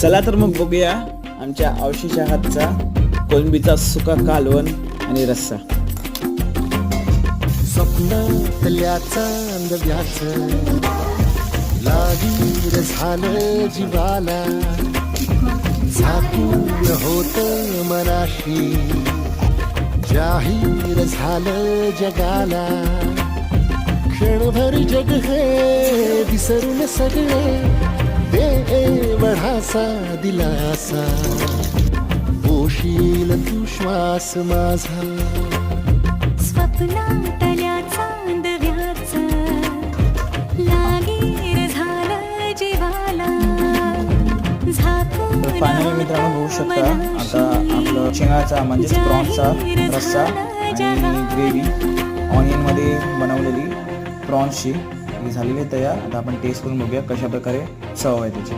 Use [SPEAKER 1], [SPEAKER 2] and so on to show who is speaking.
[SPEAKER 1] चला तर मग बघूया आमच्या औशीच्या हातचा कोलंबीचा सुका कालवण आणि रस्सा.
[SPEAKER 2] स्वप्नातल्या चांदव्याचं लागीर झालं जीवाला, झाकून होत मनाशी जाहीर झालं जगाला. क्षणभर जग हे विसरून सगळे देवढासा दिलासा, पोशील तू श्वास माझा.
[SPEAKER 3] स्वप्नातल्या चांदव्याचं लागीर झालं जीवाला, झाकून
[SPEAKER 1] फायनली मित्रांनो बघू शकता आता आपलं शेंगाचा म्हणजेच प्रॉन्सचा रस्सा आणि ग्रेव्ही ऑनियनमध्ये बनवलेली प्रॉन्सची ही झालेली तयार. आता आपण टेस्ट करून बघूया कशा प्रकारे चव आहे त्याची.